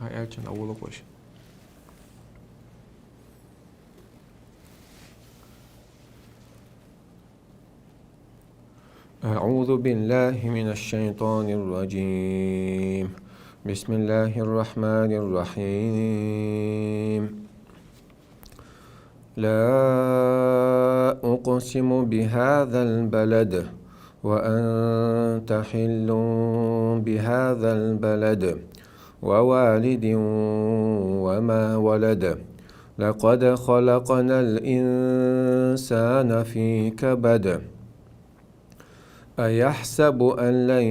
هاي أرجع أول قوش. أعوذ بالله من الشيطان الرجيم. بسم الله الرحمن الرحيم. لا أقسم بهذا البلد وأنت حل بهذا البلد ووالد وما ولد لقد خلقنا الإنسان في كبد أيحسب أن لن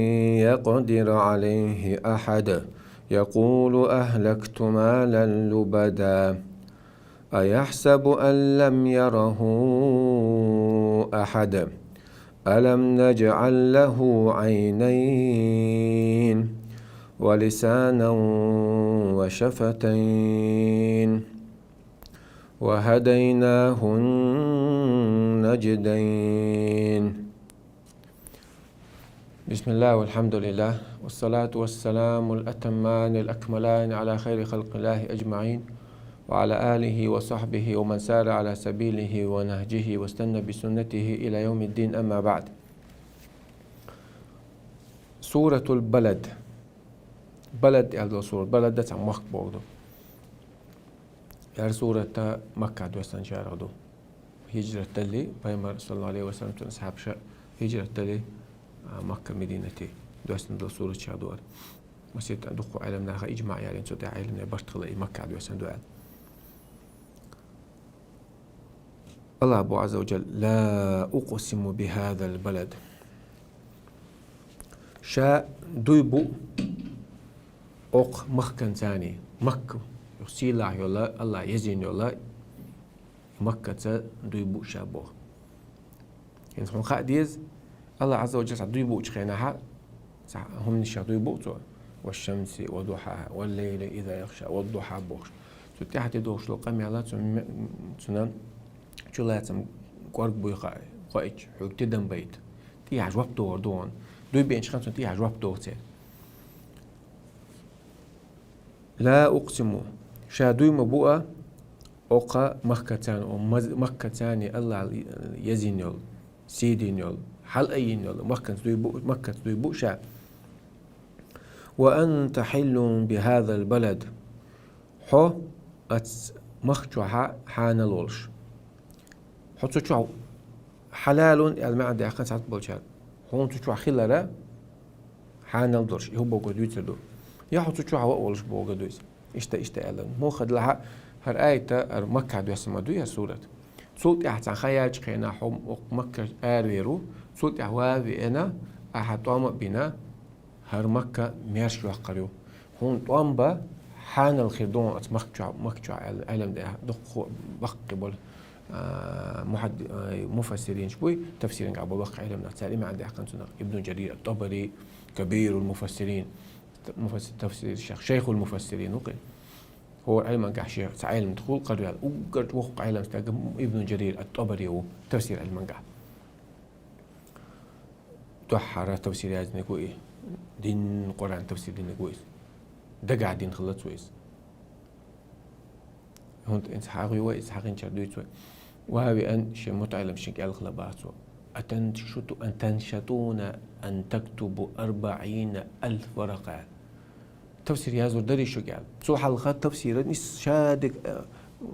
يقدر عليه أحد يقول أهلكت مالا لبدا أيحسب أن لم يره أحد ألم نجعل له عينين ولسانا وشفتين وهديناه النجدين. بسم الله والحمد لله والصلاة والسلام الأتمان الأكملان على خير خلق الله أجمعين وعلى آله وصحبه ومن سار على سبيله ونهجه واستنى بسنته إلى يوم الدين. أما بعد. سورة البلد. بلد يعني سورة بلد ده مكة بوغدو يعني سورة مكة دوستان شارغدو هجرة تلي بيمر صلى الله عليه وسلم أصحاب هجرة تلي مكة مدينتي دوستان دو سورة شادوار مسيت دخو علمنا إجماع يعني سوتي علمنا برتخلي مكة دوستان دوال. الله أبو عز وجل لا أقسم بهذا البلد شاء دويبو أق مكة ثاني مكة يسيلا يولا الله يزين يولا مكة دويبو شابو يعني هم خاديز الله عز وجل دويبو تخينها هم نشا دويبو والشمس وضحاها والليل إذا يغشى والضحى بوخش تتحت دوش لو قام يلا تسنن شلاتم قرق بوي قايج حق تدم بيت تي عجوب دور دون دوي بينش خمسة تي عجوب دور تي لا أقسم شادوي مبوءة أوقا مكة تاني مكة تاني الله يزين يول سيدين يول حل أين يول مكة دوي بو شا وأنت حل بهذا البلد حو مخجوها حان الولش حتى تشوع حلال يعني ما عندي أخذ ساعات بولشان هون تشوع خلرة حان الدرش هو بوجوديت له يا حتى تشوع وولش بوجوديت إشتا ألن مو خد لها هر آية مكة دو يسمى دو يا سورة صوت أحسن خيال خينا حم مكة آريرو صوت أهواذي أنا أحد طعم بنا هر مكة ميرش وقريو هون طعم با حان الخدون مكة علم ده دق بقبل مفسرين شوي تفسير أبو بكر علمنا سالم عند حقنا ابن جرير الطبري كبير المفسرين تفسير الشيخ شيخ المفسرين وقل هو علم قاع علم دخول قرية وقد وقع علم ابن جرير الطبري وتفسير علم قاع تحرى تفسير هذا نقول دين قرآن تفسير دين نقول دقع دين خلص سويس هون انت حاقي ويس حاقين شردوي سوي وهذه أن شيء متعلم شيء الخلباتو أتنشطون أن تكتبوا 40,000 ورقة تفسير يازور دري شو قال سو حلقات تفسير نس شادق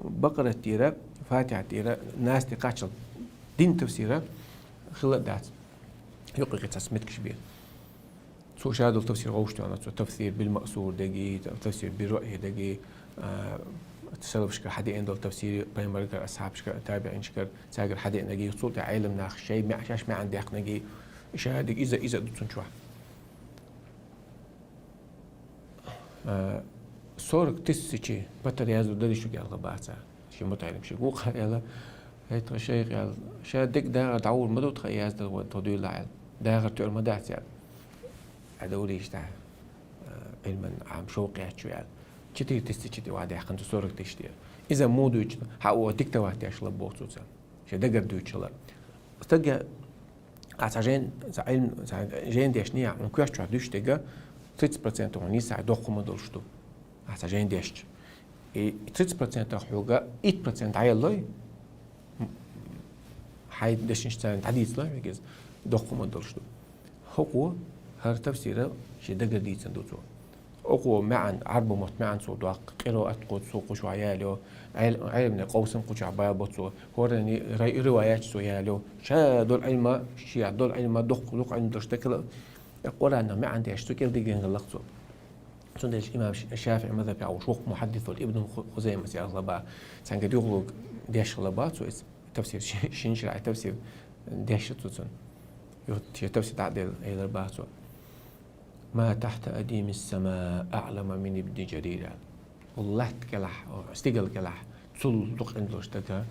بقرة تيرة فاتحة تيرة ناس تقاتل دين تفسيره خلق دات يقرأ تسميت كشبير سو شادو التفسير غوشتو أنا تفسير بالمقصور دقي تفسير بالرؤية دقي تسلف شكر حدي عند التفسير بينبرك أصحاب شكر تابعين شكر ساجر حدي نجي صوت علم ناخ شيء ما عشاش ما عندي حق نجي شهادك إذا دوتون شو صورك تسيشي بطل يازو دلي شو قال غباتا شيء متعلم شيء وقع يلا هيت شيخ يلا شادك ده دعور مدو تخياز ده توديل العلم ده غتور مدات يعني أدولي إيش علما عم شوقي هتشو يعني كتير تستيجي وعدي حقن تصورك تشتير إذا مو دويش حقو دكتواتي أشلا بوصوصا شو دقر دويش لا استجا عشان علم جين ديشنيا من كياش تروح دويش تجا 30% ونيسا دوخو ما دولشتو احتاجين ديشت 30% حوجة 8% عيالله حي دشنشتاين حديث لا يجوز دقوا ما درشتو حقوق هر تفسيره شيء دقدي تندوتو أقوى معن عرب مت معن صوت قراءة قد سوق شو عياله علم قوسم قش عباية بتصو هورني روايات سوياله شا دول علم شيء دول علم دق علم درشتكلا القرآن ما عندي أشتكل دي جن غلقتو سندش الإمام الشافعي ماذا أو شوق محدث الابن خزيمة سير الله با سانجد يغلق ديش غلبات سو تفسير شنشرع تفسير ديش توتن تفسير تعديل إلى الباتو ما تحت أديم السماء أعلم من ابن جرير والله تكلح استقل كلح تصل دق عندلوش تكا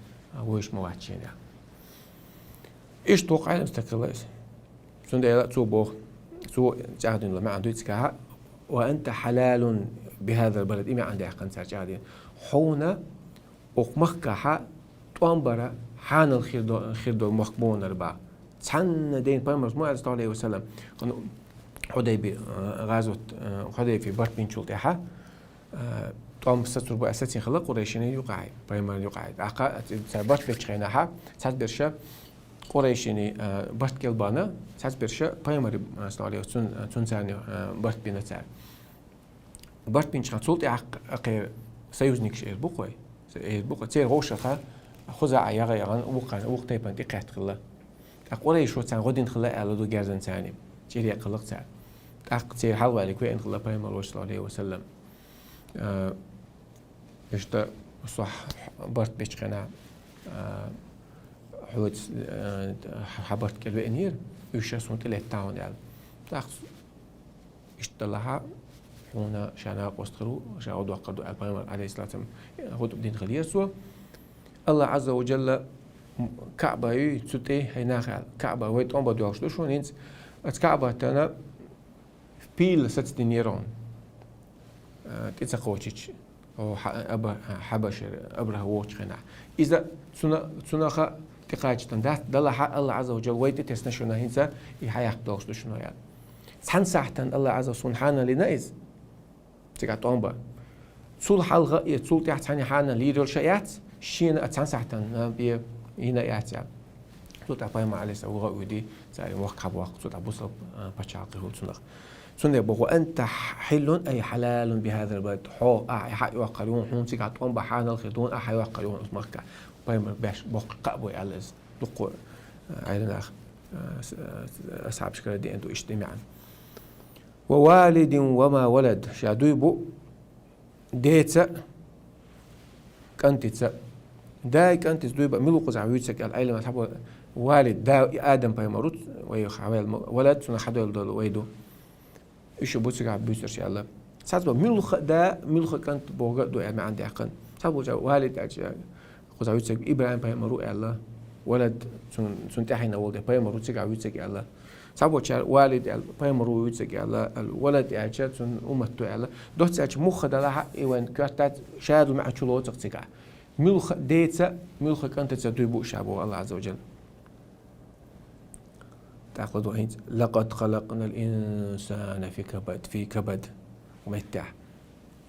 ويش مواتشين إيش توقع المستقل سندي تو بوخ تو جاهدين لما عنده يتكها وأنت حلال بهذا البلد إما عندي حقن ساجادين حونا ومخكحة توانبرا حان الخير دو مخبون ربا تسحن دين بامرز مو صلى الله عليه وسلم حديبي غازوة حديبي في برت بين شلطيحة توام ستر بأساسين خلق قريشين يقعي بامر يقعي عقا برت بيتشخينها ساعات برشا قريشين برت كلبانا ساعات برشا بامر صلى الله عليه وسلم تنساني برت بين تسار برت بين شخص شلطي عقا سيوزنيك شيء بقوي بقى تير غوشة خزع يغيران وقت يبان تقعد خلا قريش شو تان غدين خلا على دو جارزن ثاني تير يقلق تان تير حلوة عليك وين خلا بامر صلى الله عليه وسلم إشتا صح برت بيشقنا حوت حبرت كلبة إنير يشاسون تلات تاون يعني تاخذ إشتلاها هنا شانا قصترو شاودوا قدوا البيامر عليه الصلاة والسلام هو بدين خليسوا الله عز وجل كعبة يتسوتي هيناخ كعبة ويت أم بدو عشلو شو نينز الكعبة تنا بيل ست دينيرون تتسقوتش أو حبش أبره ووش خنا إذا سنا تقاعد تندات دلها الله عز وجل ويت تسنشنا هنسا يحيح دوش شنو يعني سحن ساحتن الله عز وجل سبحانه لنايز تقعد أمبا صول حلقة يتصول تحت ثاني حانا ليرول شيات شين أتسان ساعتن بي هنا ياتي صول تعباي ما عليه سوغا ودي زي وقت حب وقت صول تعبوصل بتشاقي هو سنخ سنة بقو أنت حل أي حلال بهذا البلد حو أحي وقرون حون تقعد أمبا حانا الخدون أحي وقرون اسمك باي باش بق قابو يعلز دقو عيلنا أصحاب شكرا دي أنتو اجتماعا ووالد وما ولد شادويبو ديتسا كنتيتسا داي كنتيس دويبا ملو قزع ويتسك العيلة ما تحبوا والد دا آدم بايمروت ويخاويل ولد سنة حدو يلدول ويدو إيشو بوتسك عبوسر شاء الله ساتبا ملو دا ملو كنت بوغا دو ما عندي عقن ساتبا جا والد قزع ويتسك إبراهيم بايمرو الله ولد سنتحينا ولد بايمروت سك عويتسك الله سابو شال والد بايمرو ويتسك على الولد يعجب سن أمته على دوت يعجب مخ دلها إيوان كاتات شادو مع شلوت تقطع ملخ ديتsa ملخ كانت تدويبو شعبه الله عز وجل تأخذوا هين لقد خلقنا الإنسان في كبد ومتع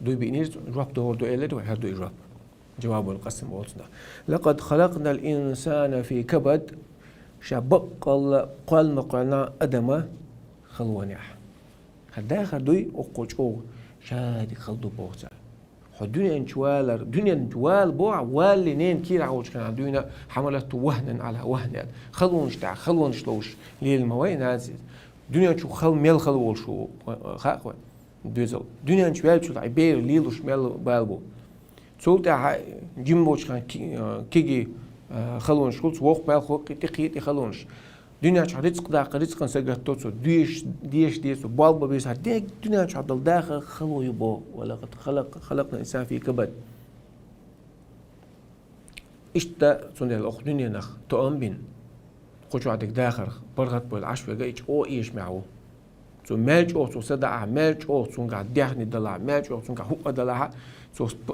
دوي بينير رب دور دو إلى دو هردو إجراب جواب القسم والصدق لقد خلقنا الإنسان في كبد شبق قال مقالنا أدم خلونيح خدا خدوي أقوج شادي خلدو بوتا الدنيا انشوال دنيا انشوال بوع والنين كير عوج كان عندنا حملته وهنا على وهن خلونش تاع خلونش لوش للموين هذه دنيا شو خل ميل خلول شو خاقوا دوزل دنيا انشوال شو عبير ليلوش ميل بالبو صوت جيمبوش كان كيجي خلونش كل وقت مال خلق تقيت خلونش دنيا شو رزق داخل رزق نسجل توصل ديش بالبو بيصير ديك دنيا شو عبد الداخل خلو يبو ولقد خلقنا الإنسان في كبد إشتا سنة الأخ دنيا نخ تؤمن خشوا عندك داخل برغت بالعشوة جايش أو إيش معه سو ماج أو سو صدع ماج أو سو قاعد دحني دلع ماج أو سو قاعد هو دلع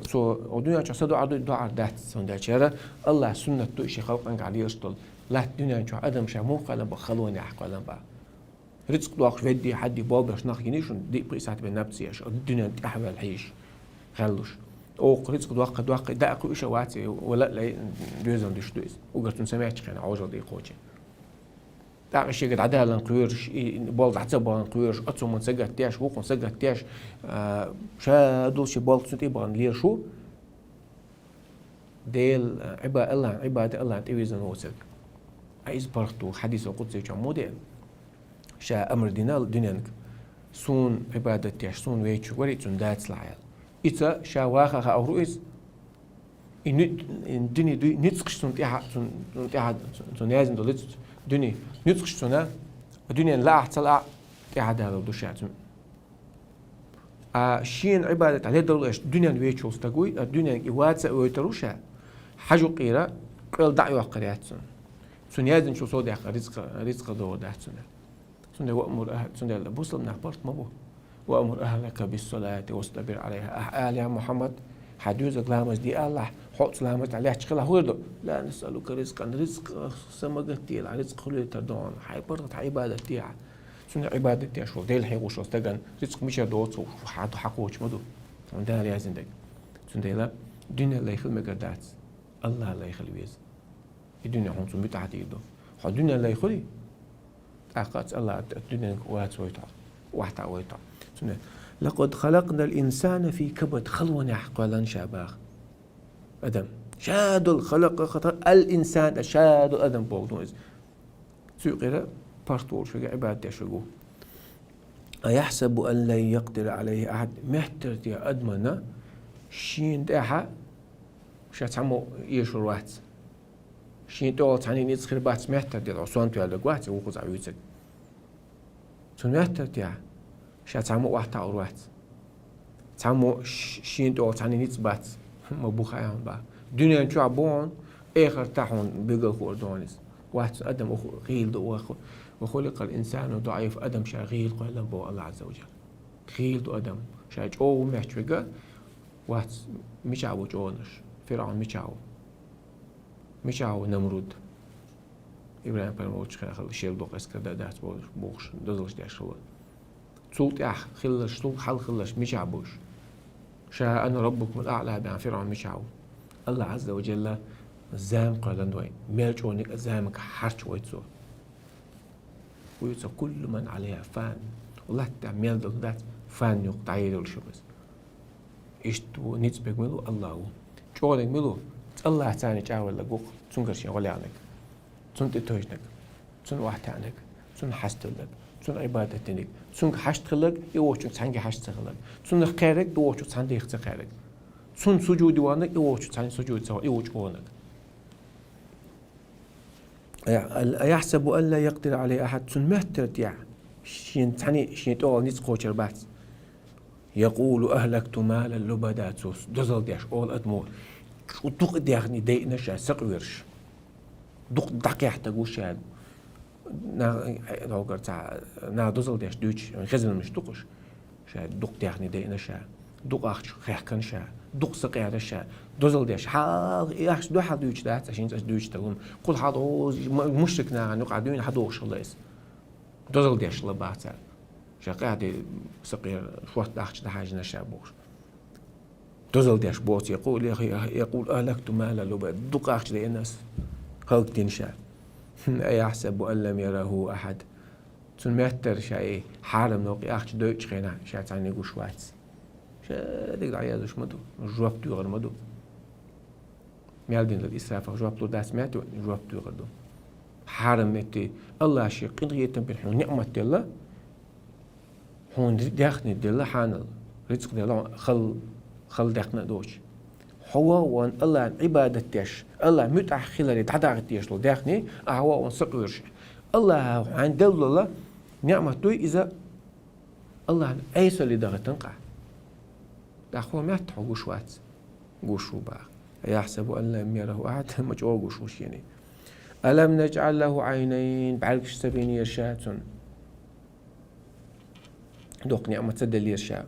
سو الدنيا شو صدق عدو دعاء دات سنة شهرة الله سنة توشي خلق أنك عليه أشتغل لا الدنيا شو عدم شامو قلنا بخلوني قلنا بقى رزق دواق فدي حد بابش ناخ ينيشون دي بريسات بالنبسي عشان الدنيا تحوى العيش غلوش او قريت دوق داق ايش واتي ولا لا دوزن دوز وقرتون سمعت خنا عوجل دي قوتي داق شي قد عدالن قويرش بول حتى قويرش اتسو من سجت تاش وقن سجت تاش شادو شي بول تسنتي بان لير شو ديل عبادة الله تيوزن وسك عايز برضو حديث القدسي كموديل شا أمر دينال دنيانك سون عبادة تاش سون ويتش وريت سون داتس العيال إذا شا واخا أو رؤيس إن الدنيا دي نتسقش سون تيها سون يازم دولت دنيا نتسقش سونا الدنيا لا أحتلا تيها هذا دوشات شين عبادة عليه دولش الدنيا ويتش وستقوي الدنيا إواتس ويتروشا حاجو قيرة قيل دعوة قرياتسون سون يازن شو صودي رزق دو داتسون سون وأمر أهل سون بوصل نحبرت مبو وأمر أهلك بالصلاة واصطبر عليها آل يا محمد حدوزك لامس دي الله حط لامس عليها تشخلها هو لا نسألك رزقا رزق سمقتي رزق خلي تدون حي برضت عبادة تيع سون عبادة تيع شو ديل حي وشو استجن رزق مش دوت وحد حقوش مدو سون ده يازن دك سون ديلا الدنيا لا يخل مقدات الله لا يخلي ويز الدنيا هون سمي تحت يده الدنيا لا يخلي تعقد الله الدنيا وات ويتع واحد ويتع لقد خلقنا الإنسان في كبد خلونا حقلا شاباخ أدم شاد الخلق خطر الإنسان شاد أدم بوغنوز سيقرأ بارتول شو عبادة شو أيحسب أن لا يقدر عليه أحد محتر يا أدمنا شين داها شاتعمو يشور وات شين دول تعني نيتسخير بات محتر دي العصوان تو يالك وات وقوز عيوتك تون محتر دي شاتعمو واحد وات تعمو شين دول تعني نيتس بات مبوخ ايان با دنيا نشو عبون اخر تاحون بيقل خوردونيس واحد أدم غيل دو وخلق الإنسان ضعيف أدم شا غيل قال بو الله عز وجل غيل دو أدم شا جو محتوى واحد مشاو جونش فرعون مشاو نمرود إبراهيم فرموش خل شيل دوق اسكر دات بوش دزلش داش خل صوت اخ خلش صوت حل خلش مشابوش شا أنا ربكم الأعلى بان فرعون مشاو الله عز وجل زام قال دوين ميلجونك زامك حرش ويتسو ويتسو كل من عليها فان والله تعمل ذات فان يقطع يدل شبس إشتو نيتسبك ملو الله جونك ملو الله تاني جاول لقوق تنقرش ولا عنك تن تتوجنك تن واحتانك تن حستلك تن عبادتك تن حشت خلق يوشك تانجي حشت خلق تن خيرك يوشك تانجي خيرك تن سجود وانك يوشك تانجي سجود سوا يوشك وانك أيحسب أن لا يقدر عليه أحد تن مهتر ديع شين تاني شين تقول نيت قوشر بات يقول أهلكت مالا لبدات دزل ديش أول أدمور ودق ديعني دينا شا سقويرش دق دقيح تقوش شاد نا دزل ديش دوش غزل مش دقش شا دق ديعني دينا شا دق أخش خيحكن شا دق سقيا شا دزل ديش حال يحش دو حد دوش دات عشان دوش تقوم كل حد مشركنا نقعدين حدوش الله يس دزل ديش لبات شا قاعد سقيا شوات داخش ده حاجة نشا بوش دزل ديش بوت يقول أهلكت مالا لبد دق أخش ده الناس خلق تنشا أيحسب أن لم يره أحد تون مهتر شاي حارم نوقي أخش دوش خينا شا تعني قوش واتس شا ديك عيادوش مدو جواب دوغر مدو ميالدين للإسراف جواب دو داس ماتو جواب دوغر دو حارم متي الله شي قنغية تنبين نعمة الله هون داخني دله حانل رزق دله خل داخنا دوش هو وان الله عبادة تيش الله متع خلالي تعداغ تيش لو داخني هو وان سقيرش الله عن دل الله نعمة توي إذا الله أيسا اللي داغ تنقع داخو ماتحو قوشوات قوشو با يحسب أن لم يره أحد مجعو قوشوش يعني ألم نجعل له عينين بعرقش سبين يرشاتون دوق نعمة تسدل يرشا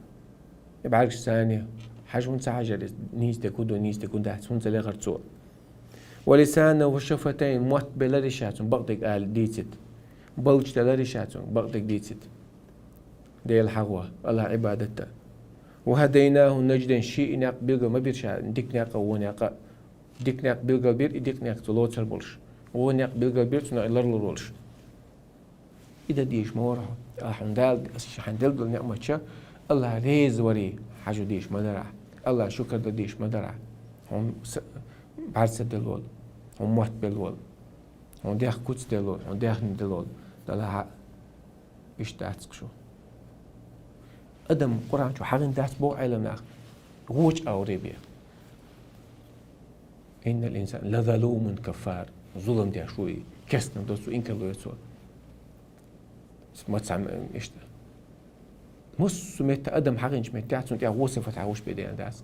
بعرقش ثانية حاجة حاجة نيز تكون دهت هون زلي غرتسو ولسانه وشفتين موت بلارشاتون بقدك آل ديتت بلج تلارشاتون بقدك ديتت دي الحغوة الله عبادته وهديناه النجدين شيء ناق بيلقى ما بيرشا ديك ناق وناق ديك ناق بيلقى بير ديك ناق تلوتر بولش وناق بيلقى بير تنا إلر بولش إذا ديش ما وراه حندال حندل دل نعمة شا الله ريز وري حاجة ديش ما درع الله شكر ديش ما درع هم بعرس دلول هم موت بالول هم ديخ كوتس دلول هم ديخ ندلول دلها إيش داتك شو أدم قرآن شو حاجة دات بو علمنا روج أو ريبيا إن الإنسان لظلوم كفار ظلم دي شوي كسنا دوسو إنك الله يسوع ما تسمع إيش ده مش مت أدم حاجة مش متعت سنتي وصفة تعوش بدين داس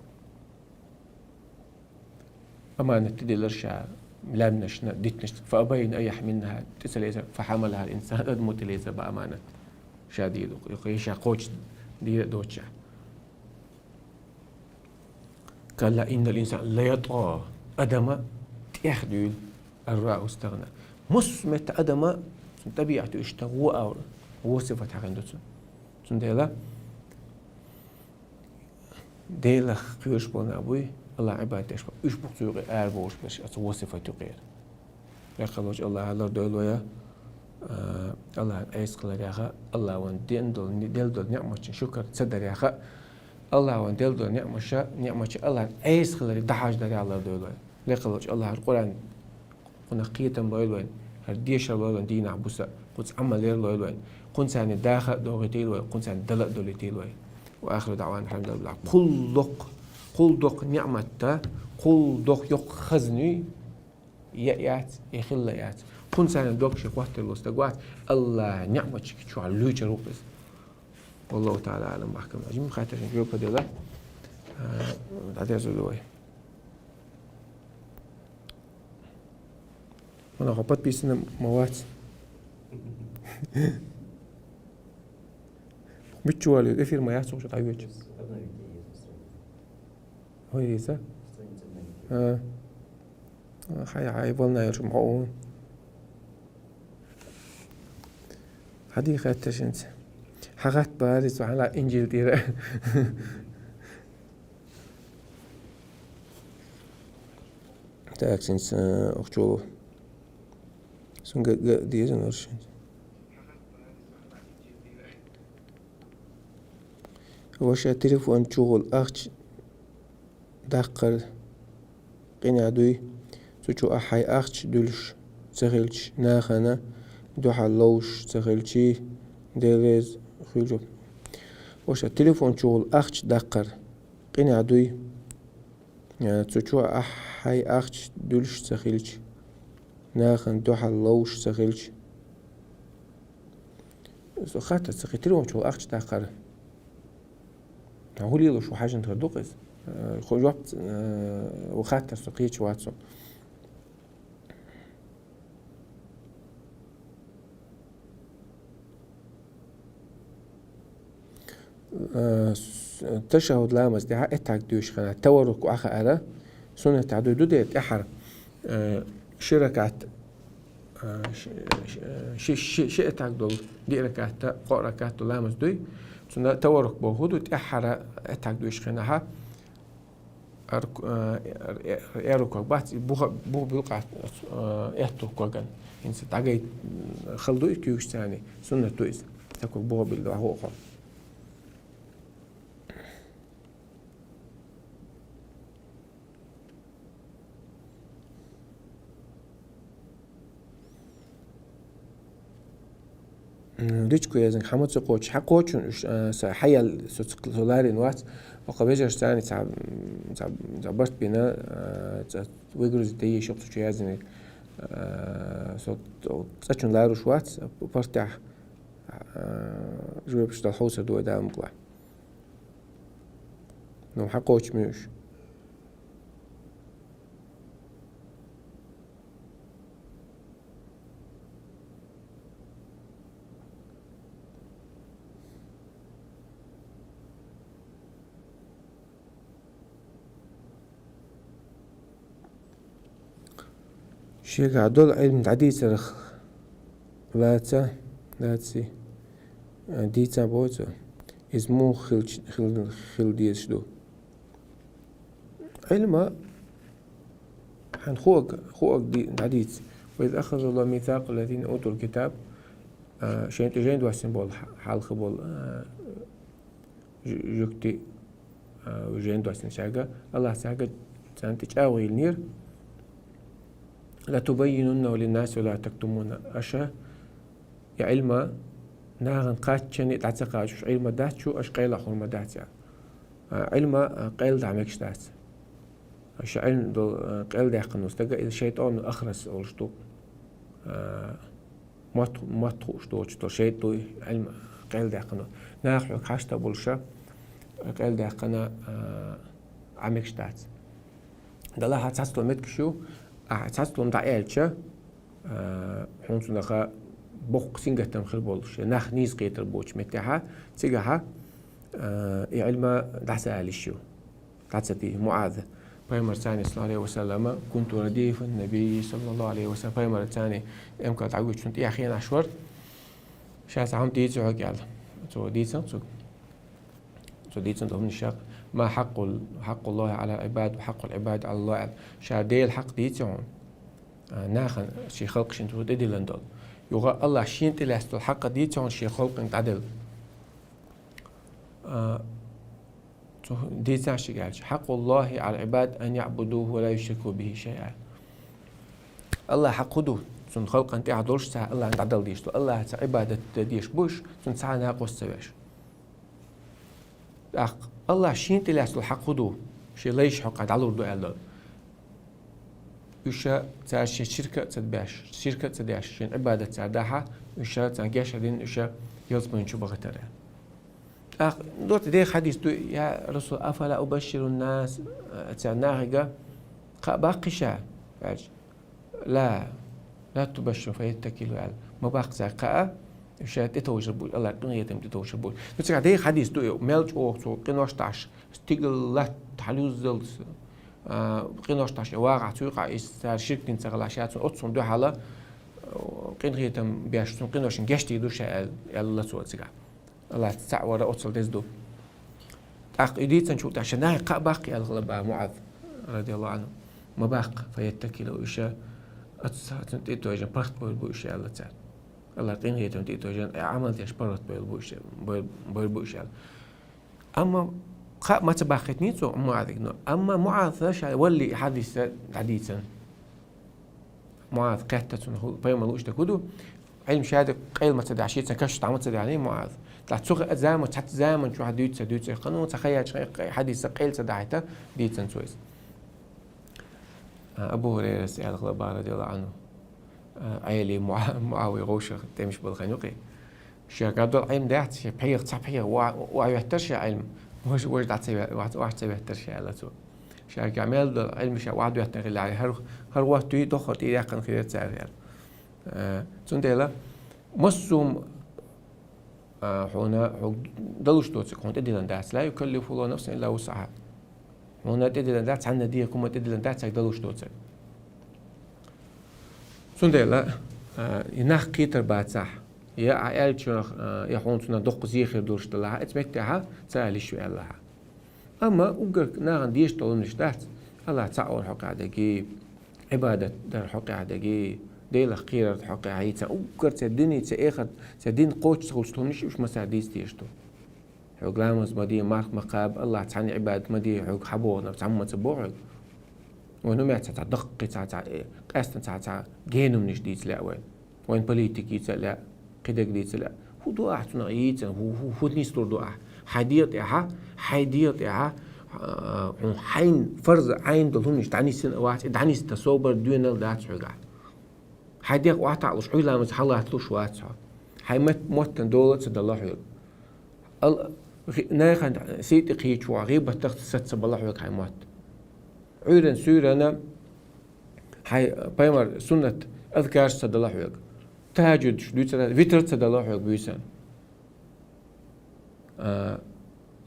أما نبتدي لرشة لامنش ديتنش فأبين أي منها تسليزة فحملها الإنسان أدم تليزة بأمانة شديد يقيش قوش دي دوتشا قال لا إن الإنسان لا يطغى أدم يخدل الرأى استغنى مش مت أدم طبيعته اشتغوا أو وصفة حقندتون تون ديلا خيرش بولنا أبوي الله عبادة إيش إيش بقصير أربعوش بس وصفة غير يقولش الله على دولويا الله عايز كل رياخة الله وان دل دل نعمة شكر تصدر رياخة الله وان دل دل نعمة الله عايز كل دحاج دري الله دولويا يقولش الله القرآن قلنا قيتم لوين هرديش لوين دينا عبوسا قلت عمل لوين قلت سان داخل دوغتي لوين قلت سان دلق دولتي لوين وآخر دعوانا الحمد لله قل دق نعمة قل دق يق خزني يأت يخل يأت قل سان دق شك وقت الاستقوات الله نعمة شو على لوجه روبس والله تعالى أعلم محكم أجمع خاطر نجيب بدلا تعتذر لوي أنا غبط بيسنا موات بتشوالي إفير ما يحصل شو تعيش هو يسا حي بالنا يرجمعون هذه خاتش انت حاجات بارز على إنجيل ديرة تاكسنس أخشوا سنج ديزن أرشين وش التليفون شغل أخش دقر قنادوي سوچو أحي أخش دلش سخيلش ناخنا دوحة لوش سخيلشي ديريز خيجو وش التليفون شغل أخش دقر قنادوي يعني سوچو أحي أخش دلش سخيلش ناخن دوحة لوش سخيلش سو خاطر سخي تليفون شغل أخش دقر هو ليلو شو حاجة تردوقز خوجوبت وخاطر سقيتش واتسون تشهد لامس دي اتاك دوش خنا تورك واخا انا سنة تعدو ديت احر شركات شي اتاك دول دي ركات قركات لامس دوي سنة تورك بوهدو تأحر اتاك دوش خناها أركو بات بو بيلقى إهتو كوجن إنس تعجي خلدو يكيوش ثاني سنة تويس تكو بو بالله هو قام ريتشكو يازن حمد سقوش حقوش حيال سولارين وات وقبيجر ثاني تعبرت بنا ويجرز دي شوط شو يازن صوت تسجن لارو شوات برتاح جواب شتا الحوسة دو دام قلع نو حقوش ميوش شيء عدول علم عدي سرخ لاتسي ديتا بوتو اسمه خل دو علما عن خوك دي حديث وإذ أخذ الله ميثاق الذين أوتوا الكتاب شين تجين دو سيمبول حال خبول جوكتي وجين دو سنشاقة الله ساقة سانتج أوي النير لا تبينونه للناس ولا تكتمونه أشا يا علما ناغن قاتشني تعتقاش علما داتشو أش قيل حرمة داتيا علما قيل دعمكش دات أش علم دو قيل داقنوس تلقى إذا الشيطان أخرس أولشتو ما تخوشتو شيطو علم قيل داقنوس ناخلو كاشتا بولشا قيل داقنا عمكش دات دالها تاسطو متكشو تاسطو مدعيالشا حونسو نخا بوق سينجتم خل بولش ناخ نيز قيتر بوش متاها تيجاها علما دعسة عليشو دعسة معاذ بيمر ثاني صلى الله عليه وسلم كنت رديف النبي صلى الله عليه وسلم بيمر ثاني امك تعود شنت يا اخي عشور شاس عم تيجي عقال تو ديتن تو ديتن ضمن الشق ما حق الله على العباد وحق العباد على الله شادي الحق ديتون ناخن شي خلق شنت ودي لندل يوغا الله شين تلاست الحق ديتون شي خلق تعدل ديتان شي قال حق الله على العباد أن يعبدوه ولا يشركوا به شيئا الله حق دو سن خلق أنت عدلش ساعة الله أنت عدل ديش الله تا عبادة ديش بوش سن ساعة ناقوس سواش الله شين تلاست الحق دو شي ليش حق عدلور دو ألل يشا تا شركة تدباش شركة تداش شين عبادة تداها يشا تنجاش هذين يشا يلزمون شو بغتره دوت دي حديث دو يا رسول أفلا أبشر الناس تناهجا باقشة لا تبشر فيتكلوا على ما باقي قاء يشات يتوجبوا الله قنيتهم يتوجبوا بس دي حديث دو ملج أوكسو قنوشتاش استقل لا تحلوز زلس قنوشتاش واقع توقع إستار شركة تغلاشات أتصون دو حالة قنيتهم بيشتون قنوشن جشتي دو شيء الله سوى تسقع الله تسعور أوصل دزدو إديت نشوف عشان ناهي باقي الغلبة معاذ رضي الله عنه ما باق فيتكل وإشاء أتصات تيتوجن برت بوإشاء الله تعالى الله قين هي تيتوجن عمل تيش برت بوإشاء أما ما تباقتني تو معاذ أما معاذ شا ولي حديثا معاذ قهتة بيوم الوش تكودو علم شهادة قيل ما تدعشيت كشت عمل تدعني معاذ تسوق زامن تحت زامن شو حديث قانون تخيل حديث قيل تدعيته ديتن سويس أبو هريرة سأل غلبا رضي الله عنه عيلي معاوية غوشة تمش بالخنوقي شيء قادر علم دعت شيء بحير تصبحير ويحترش علم وش دعت واحد يحترش على تو شيء كعمل علم شيء واحد يحترش اللي عليه هر وقت يدخل يقن خير تسعر تندلا مصوم هنا دلوش توتك هون تدلن داس لا يكلف الله نفسا إلا وسعها هنا تدلن داس عنا دي كم تدلن داس دلوش توتك سندلا ينخ كيتر بعد صح يا عيال شو يا هون سنا دق زيخر دورش تلاها اتمكتها سألي شو الله أما وقر ناغن ديش طولنش داس الله تعور حق عدقي عبادة در حق عدقي ديلا خيرة حق عيتا وقر تدني تأخذ تدين قوتش تغلطون مش مساعديس تيشتو حق لامز مدي مارك مقاب الله تعني عباد مدي حق حبونا بتعمل تبوعك ونمع تدق قاستن جينو من جديد لا وين بوليتيكي لا قدك ديت لا هو دعاء تنايت هو نيستور دعاء حديت حين فرض عين دلهم مش دعني سن واحد دعني تصوبر دون دات حقا حديق واحد على شوي لامز حلا هتلوش واحد حي مت دولة سد الله حق ناخن سيت قيت وغيبة تخت ست سب الله حق حي مت عيرن سيرنا حي بيمر سنة أذكار سد الله حق تهجد شدود سد فيتر سد الله حق بيسان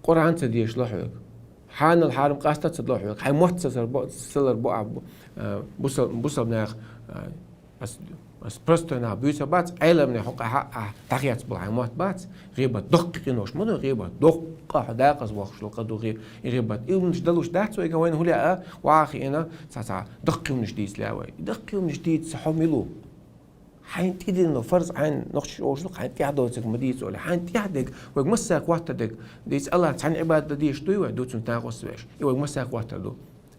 قرآن سديش الله حق حان الحارم قاستة سد الله حق حي مت سلر بقى بوصل بناخ بس بس برستنا بيوسا بات علمنا حق تغيات بالعمات بات غيبة دقق نوش منو غيبة دقة داقز وخش لقدو غيبة إيش دلوش داتو إيجا وين هلا واخي أنا ساعة دقق ونجديد لاوي دقق ونجديد سحملو حين تيجي إنه فرض عن نقش أوشلق حين تيحدث مديس ولا حين تيحدث ويمسك وقتك ديس الله عن عبادة ديش دوي دوتن تاغوس بيش ويمسك وقتك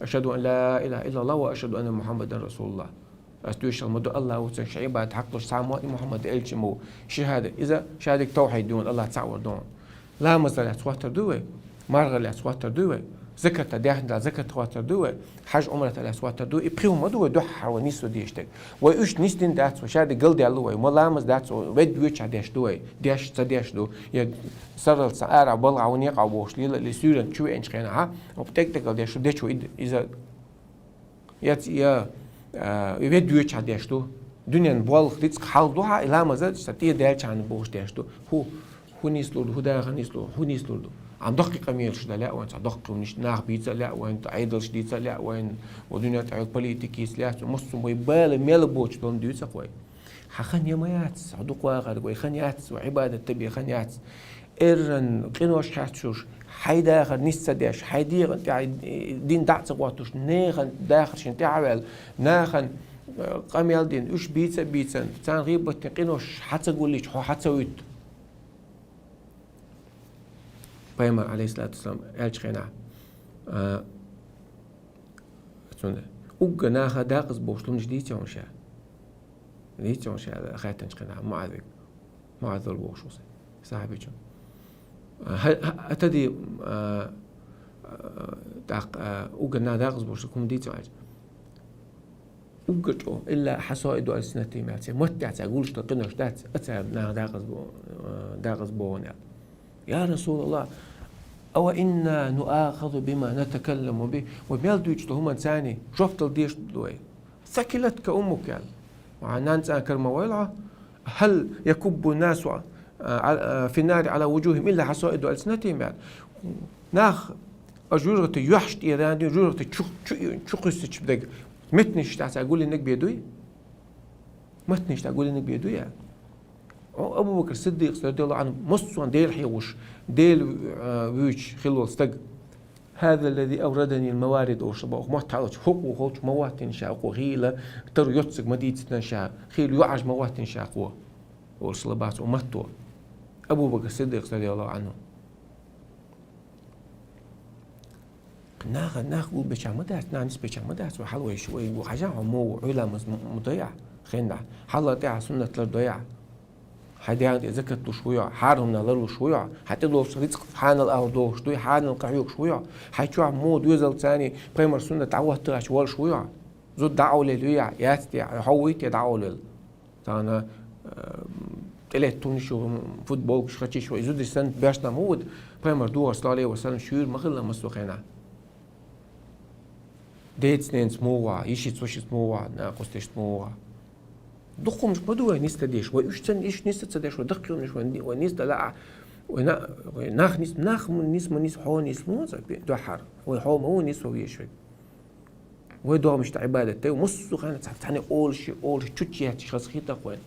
أشهد أن لا إله إلا الله وأشهد أن محمدا رسول الله أستويش المدو الله وتنش عبادة حقش ساموات محمد إلشمو شهادة إذا شهادة توحيد دون الله تعور دون لا مزال أتواتر دوي مرغل أتواتر دوي زكاة داخل زكاة تواتر دوي حج عمرة الأسواتر دوي إبخيو مدو دوح ونيسو ديشتك وإيش نيستين داتس وشهادة قلدي اللوي ملامز داتس ود ويتش عديش دوي ديش تديش دو يا سرل سعر بلع ونيق عبوش ليلا لسورة شو إنش خينها وبتكتك ديش ديش إذا يا يود ويتش عديش دو دنيا نبالغ ديتك حال دوها إلا مازال ستيه دالش عن بوش ديش دو هو نيسلو هو داخل نيسلو هو نيسلو عم دقيقة ميلش لا وين دقيقة ونش ناخ بيتزا لا وين عيدل شديد لا وين ودنيا تعيد بوليتيكيس لا مصم ويبال ميل بوش دون ديوتس قوي حخن يميات عدوق واغر قوي خنيات وعبادة تبي خنيات إرن قنوش حاتشوش حيدا آخر نيس داش حيدي دين دعت قواتوش ناخن داخل شن تعمل ناخن قاميال دين وش بيتزا تان غيبة قنوش حتى قول ليش حتى ويت بيمر عليه الصلاة والسلام قالش خينا تونه وجناها داقز بوشلون جديد يوم شاء جديد يوم شاء خاتن خينا معذر بوشوس صاحبي جم أتدي داق وجنا داقز بوشلكم ديت يوم وجتو إلا حصائد ألسنتي ماتي متعت أقولش تقنش دات أتعب نا داقز بونا يا رسول الله أو إنا نؤاخذ بما نتكلم به وبيل دويش هما ثاني شفت الديش دوي ثكلتك أمك يعني مع نانس كرمة ويلعة هل يكب الناس في النار على وجوههم إلا حصائد ألسنتهم يعني ناخ أجورة يحشت إيراني أجورة تشقستش بدك متنش تعس أقول إنك بيدوي متنش تقول إنك بيدوي يعني أبو بكر الصديق رضي الله عنه مصوان ديل حيوش ديل ويش خلو استق هذا الذي أوردني الموارد أو شباب ما تعرض حق وخلط مواد شاق وخيلة ترى يتصق مدينة شاق خيل يعج مواد شاق والصلبات ومتوا أبو بكر الصديق رضي الله عنه ناخ بشام مدات نانس بشام مدات وحلوة شوي وحاجة مو علم مضيع خينا حلا تاع سنة الضياع حديان إذا شوية حارهم نلرو شوية حتى لو رزق حان الأرض شوية حان القحيوك شوية حيشوع مود يزل ثاني بريمر سنة تعوه تراش وال شوية زود دعوة للويا ياتي حويت يدعوة لل تانا تلات تونشو فوتبول شخشي شوية زود السنة باشنا مود بريمر دور صلى الله عليه وسلم شير مخلا مسوخينا ديت سنين سموع يشي توشي سموع ناقص سموع دقوا مش بدو نستديش وإيش إيش نستديش ودقوا مش ونست لا وناخ نس حون نس دو حر وحوم هو نس ويش ودو مش عبادة تي ومصو خانة تعني أول شيء تشتشي هتشخص خيطة وين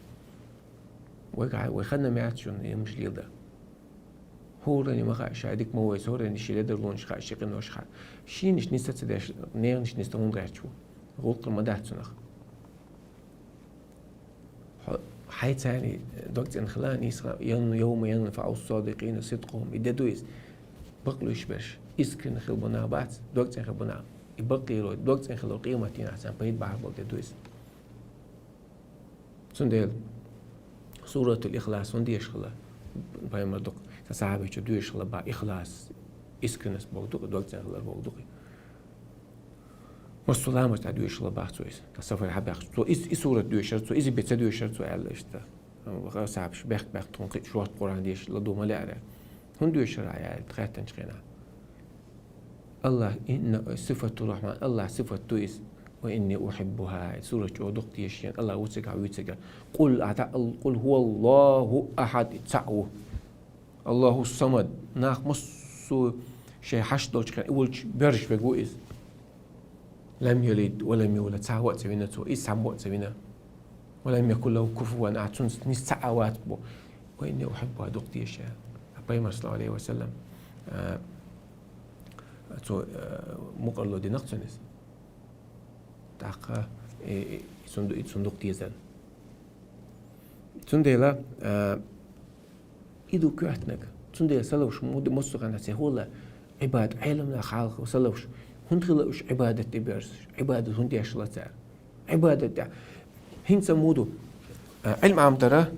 وخلنا معتشون مش ليدا هو راني ما خاش هذيك مويس هو راني شي ليدر لونش خاش شي قنوش خاش شي نش نستديش نيرنش نستون غاتشو غلط ما داتسنخ حي ثاني دوكت انخلان يوم ينفع الصادقين صدقهم يددويس بقلو يشبش إسكن خلبنا بات دوكت خلبنا يبقي رو دوكت خلو قيمتين عشان بيت بعض يددويس سنديل سورة الإخلاص ونديش خلا باي مردق تساعد يدويش خلا با إخلاص إسكنس بوقدق دوكت خلا بوقدق والسلامة تاع دويش الله باخ تويس تصفر حباخ تو سورة دويش تو إذا بيت دويش تو على إشتا صعب باخ تونقي شو القرآن ديش لدو ملأ هون دويش رعاية تخاتن شقينا الله إن صفة الرحمن الله صفة تويس وإني أحبها سورة عودق تيشين الله وتسقع قل هو الله أحد تعوه الله الصمد ناخ مصو شيء حشدو كان أول برج بجوئز لم يلد ولم يولد ساعة وقت سوينا تو إيش سام وقت سوينا ولم يكن له كفوا أحد نيس تعوات بو وإني أحبها دقتي الشيء بيمر صلى الله عليه وسلم مقرلو دي نقصنس تاقا صندوق تيزن صنديلا إدو كواتنك صنديلا سلوش مود مصغنا سهولة عباد علمنا خالق وسلوش هنخلوش عبادة تبرس عبادة هندي أشلتها عبادة هين سمودو علم عام درا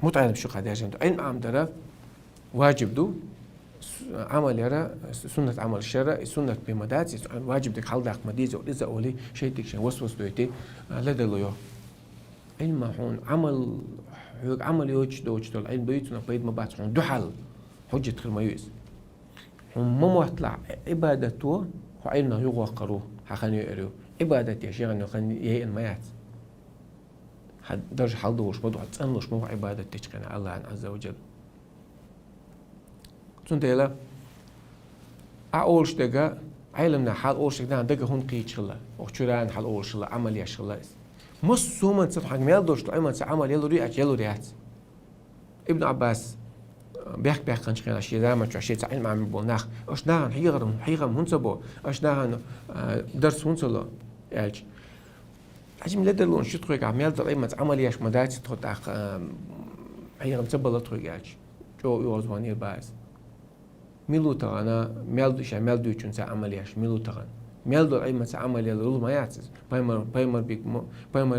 متعلم شو قاعد يجند علم عام درا واجب دو عمل يرى سنة عمل الشرع سنة بمدات واجب دك حال داق مديز أو إذا أولي شيء دك شيء وسوس دويتي لدى ليو علم هون عمل يوجد دول علم بيتنا بيد مبات هون دو حل حجة خير ما يوز هم ما مطلع عبادته هو علمنا يوقروه حخان يقروا عبادة يا شيخ إنه خان يهين ميات حد درجة حلدوش بدو حتسألوش مو عبادة تشكنا الله عز وجل تنديلا أولش دقة علمنا حال أولش دقة هون قيد شغلة وشران حال أولش شغلة عمل يا شغلة مس هو من سطح عمل دوش عمل عمل يلو ريعت يلو ريعت ابن عباس بيحكي كانش كان شيء دائما شو شيء تعلم عن بوناخ أش نهان حيغرم هنسبو أش نهان درس هنسلو يالج عجم لدلون شو تقولك عمل دل عمل عمل ياش مدات تحط حيغرم تبلا تقولك يالج جو يوزوانير باز ميلو تغانا ميلدو شا ميلدو يشون عملياش ميلو تغان ميلدو عيمة عمليا لول ما يعتز بايمر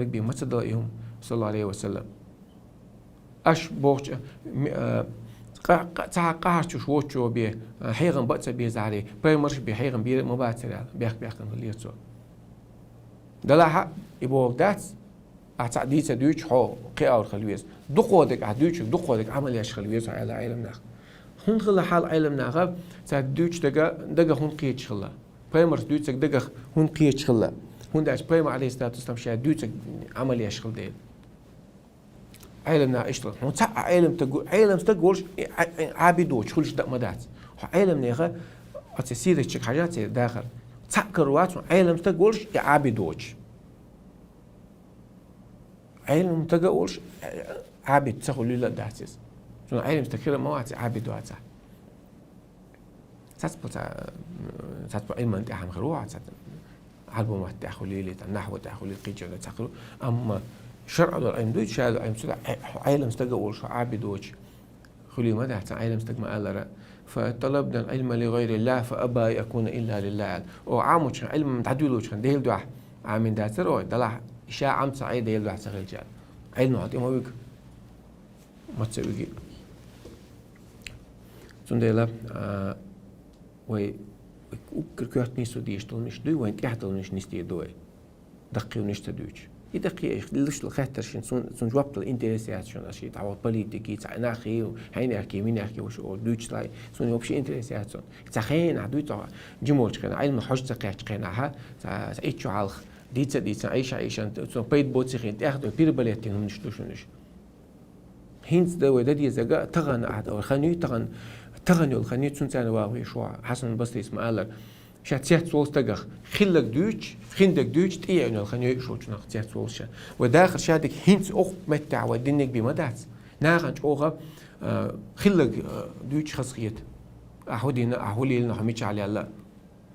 بيك متصدر يوم صلى الله عليه وسلم أش بوش قاعش شوشو بيه حيغن بقص بيه زعري بايمرش بيه حيغن بيه مباتر بيحكن ليتسو دلاها يبو داتس أعتقديت دوش حو قياور خلويس دقودك عدوش دقودك عملياش خلويس على علم ناخ هون خلا حال علمنا غاب ساعد دوش دقة هون قيت شغلة بايمرس دوش دقة هون قيت شغلة هون داش بايمر عليه الصلاة والسلام شاهد دوش عمل يشغل ديل علمنا اشتغل هون تاع علم تقولش عابدوش خلش دق مدات علمنا يا أتسير تشك حاجات داخل تاع كروات علم تقولش عابدوش علم تقولش عابد تقول لا داتس علم تكرر مواد عابد واتع تسبب علم أنت أهم خروع علم ما تأخذي لي النحو تأخذي القيج ولا تأخذ أما شرع العلم دوت شهادة علم سلا علم استجوا شو عابد وش خلي ما ده علم استجمع الله فطلبنا العلم لغير الله فأبى يكون إلا لله وعامش علم متعدلوش كان دهيل دواح عامين ده تروي دلع إشاع عم سعيد دهيل دواح سغل جال علم عطيه ما بيك ما تسوي تنديلا وي كركوات نيسو ديش تلنش دوي وين تحتلنش نستي دوي دقي ونشتدوش يدقي ليش الخاطر شن سون جوابت الانتريسات شن اشي تعوض بوليتيكي تاع ناخي وحين يحكي مين يحكي وش دوتش لاي سون يوبشي انتريسات سون تاخين عدوي تاع جمول كان علم حج تقيت قيناها تاع ايتشو عالخ ديتس عيش سون بيت بوتسي خين تاخذ بيربليتين هم نشتوشنش هينز دوي ددي زغا تغن عاد او خني تغن يول خني تسنتان واوي شو حسن البصري اسمه قال لك شاتيات سوس تغخ خلك دوتش خندك دوتش تي انه خني شو تنخ تيات سوس وداخل شادك هينز اوخ متع ودنك بمدات ناغنج اوغا خلك دوتش خصيت احودينا احولينا حميتش على الله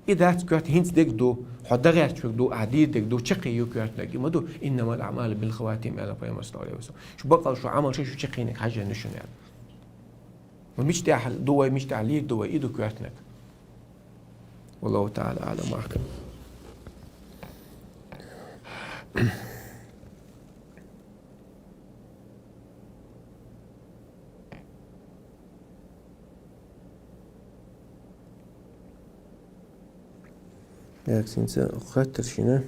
إذا تكوت هينز دك دو حدغيت شو دو عديد دك دو شقي يكوت لك مدو إنما الأعمال بالخواتيم على بيوم صلى الله عليه وسلم شو بقى شو عمل شو شقينك حاجة نشون يعني ومش تعال دوا مش تعليك دوا إيدو كوتنك والله تعالى أعلم وأحكم لكن خاطر شنو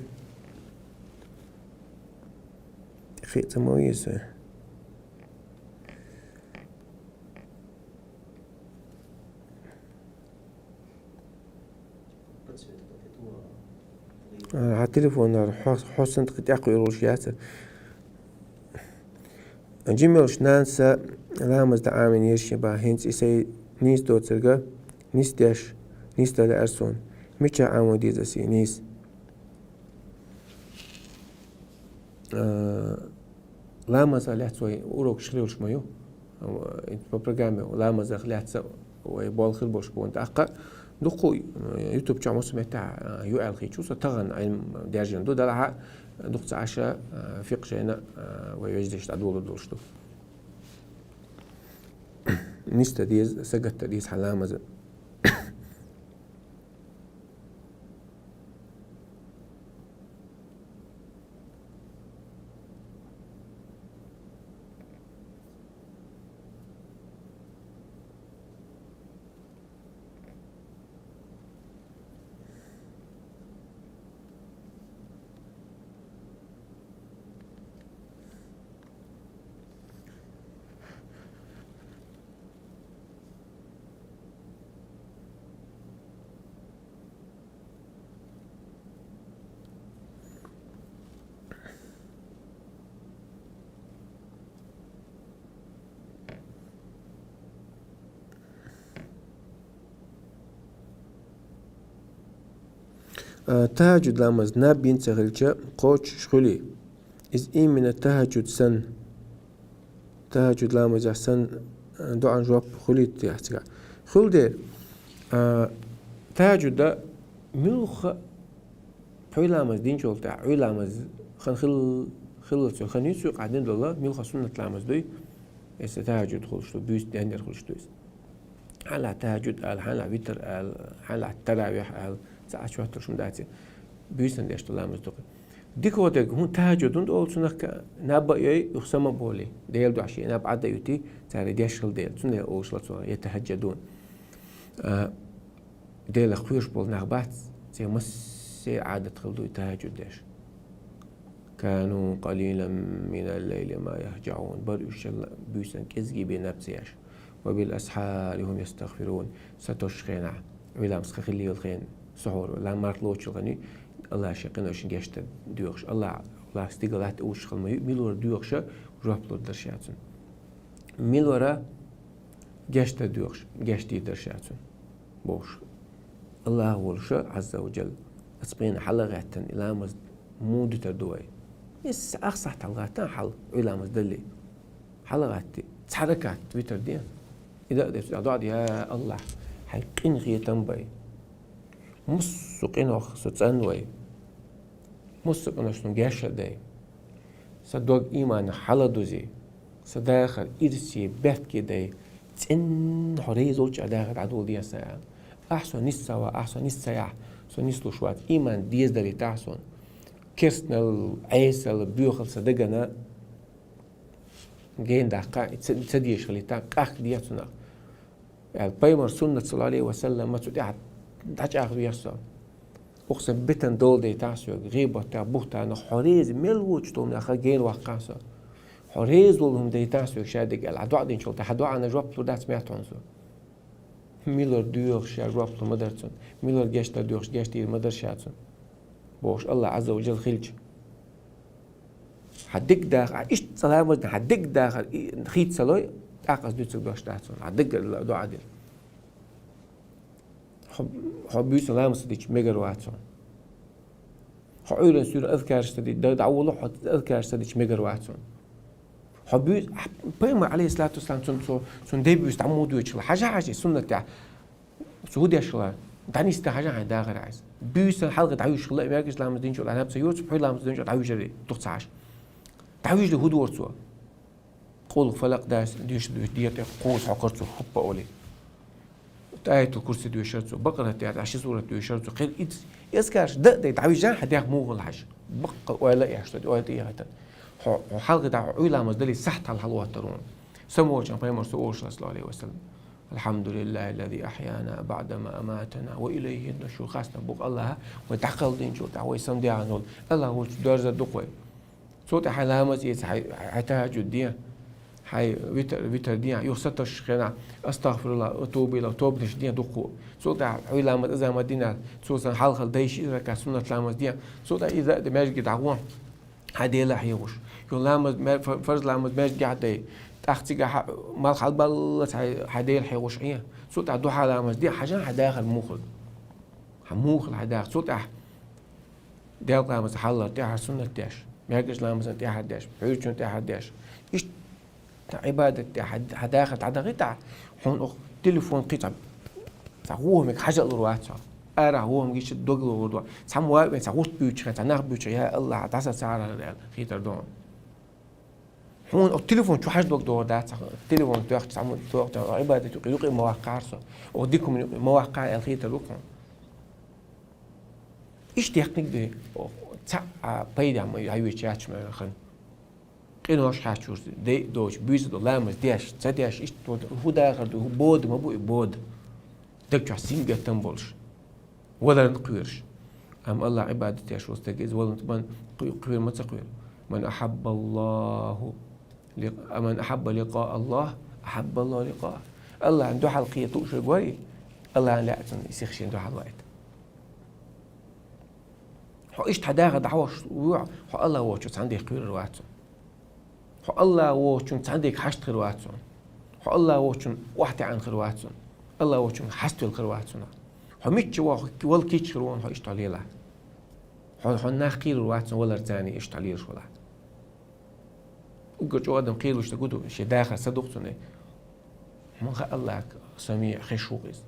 خيط تمويز على التليفون حسن تقطع يروشيات جيميلش نانسا لامز دعامين يرشي با هنس إسي نيس دوتسرغا نيس داش نيس دالا أرسون ميشا عامو ديزاسي نيس لامز لات سوي وروك شريوش مايو انت بروجرام لامز لات ويبول خير بوش كونت أقا دقو يوتيوب شو مسمى تاع يو ال خيتشو ستغن علم ديرجن دو دلها دقت عشاء فيق شينا ويجدش تعدول دولشتو نيستا ديز سجت ديز حلامز تهجد لامز نابين تغلجة قوش شغلي إز إيه من التهجد سن تهجد لامز سن دعان جواب خليت يحتاج خل دير تهجد ده ملخ حوي لامز دين شغل تاع حوي لامز خلص خن يسوق قاعدين لله ملخ سنة لامز دوي إس تهجد خلشتو بيس دينر خلشتو إس على تهجد على ويتر على التراويح ساعات شو هترشم داتي بيسن ديش تلامز دوقي ديك ودك هون تهجدون دول سنك نابا يخسما بولي ديل دو عشي ناب عدا يوتي تاري ديشل ديل سنة أوشلا سوا يتهجدون ديل أخويش بول نغبات سي مسي عادة خلدو يتهجد ديش كانوا قليلا من الليل ما يهجعون بريوش بيسن كزجي بنفسيش وبالأسحار هم يستغفرون ستشخينا ولا مسخخلي الخين سحور ولا مرتلوش الغني الله شقنا وش جشت ديوخش الله استقلات وش خل ميلور ديوخش رابلو درشاتون ميلورا جشت ديوخش جشتي درشاتون بوش الله ولش عز وجل أسبين حلقاتن إلى مز مود تردوي يس أخصح حلقاتن حل إلى مز دلي حلقاتي تحركات تويتر دي إذا أدعى يا الله حيقين غي تنبي مسقين أخ ستنوي مسقين أشتم جاشة داي صدق إيمان حلدوزي صداخل إرسي بيت كداي تن حريز ولش أداخل عدول دي ساعة أحسن نسوا أحسن نسيا سو نسلو شوات إيمان ديز داري تحسن كرسنا عيسى بيوخل صدقنا جين دقة تديش خلي تاك دياتنا البيمر سنة صلى الله عليه وسلم ما تدعى دعش ويسا أقسم بتن دول دي تاسو غيبة تابوتا أنا حريز ملوش توم نخا جين وقاسا حريز ولهم دي تاسو شادق العدوع دين شلت حدوع أنا جواب لو دات سمعتون سو ميلر ديوخ شا جواب لو مدرسون ميلر جاشتا ديوخ جاشتي مدرشاتون بوش الله عز وجل خلج حدك داخل إيش سلامة حدك داخل خيت سلوي أقصد دوتك داشتاتون حدك الدعاء دي حب سلامة صديق ميجرواتون حقول سورة أذكار صديق دعوة حط أذكار صديق ميجرواتون حب بيما عليه الصلاة والسلام سون ديبيوس تعمودو يشلا حاجة سنة تاع سعودي يشلا دعني است حاجة عن داخل عايز بيوس الحلقة تعيش شلا يمركز لامز دين شلا أنا بسيوت بحول لامز دين شلا تعيش لي تقطعش تعيش له هدوء سوا قول فلق داس ديش ديت قوس عقرته حب أولي آية الكرسي دو يشرتو بقرة تاعت عشي سورة دو يشرتو قيل إيدس يسكارش دق تعويش جان حديق موغل حاج بقى ولا يحشتد ولا تيهاتا حلقة دعو عيلا مزدلي سحت على الحلوة ترون سموه جان بيمر سؤول صلى الله عليه وسلم الحمد لله الذي أحيانا بعدما أماتنا وإليه النشور خاصنا بوق الله وتعقل دين شو تعوي سمدي عنول الله هو درجة دقوي صوت حالها مزيد حتاج الدين هاي ويتر ديا يوسطش خنا استغفر الله اتوب الى توب نش ديا دقو سودا عيلا ما اذا مدينه سوسن حلقه دايش ركع سنه لامز ديا سودا اذا دماج دعوه هدي لا حيوش يقول لامز فرز لامز ماج قاعد تحتي مال حلبل هدي الحيوش ايه سودا دوحه لامز ديا حاجه حداخل موخل حموخ الحداخل سودا ديال لامز حلل تاع سنه تاش ميرجش لا مثلا تي حداش حيوشون تي حداش إيش عبادة تي حداخل عدا حون تليفون قطع هو مك حاجة الروات أرى هو مجيش الدوغ الروات سام واقع سعوت بيوتش كان ناخ بيوتش يا الله عتاسة سعر خيتر دون هون التليفون شو حاجة دوغ دات التليفون تأخذ سامو تأخذ عبادة يقي مواقع عرصة وديكم مواقع الخيتر لكم إيش تيقنك ده تع بيدا ما يعيش ياتش ما خن قينوش حاشوس دي دوش بيز دو لامس دياش تدياش إيش هو داخل هو بود ما بو بود دكتور سينجا تنبولش ولا نقيرش أم الله عبادتي أشوس تجيز ولا نتمن قير ما تقير من أحب الله من أحب لقاء الله أحب الله لقاءه الله عنده حلقية توش الجواري الله لا يسيخش عنده حلقات هو إيش تداغ دعوش ويع هو الله وشوت عندي قير الواتسون هو الله وشوت عندك حشت الواتسون هو الله وشون واحد عن الواتسون الله وشون حست الواتسون هو ميتش ولا كيتش روان هو إيش تعليله هو ناقير الواتسون ولا رتاني إيش تعليل شو لا وقت آدم قيل وش تقوله شيء داخل صدقتني من خ الله سميع خشوقيس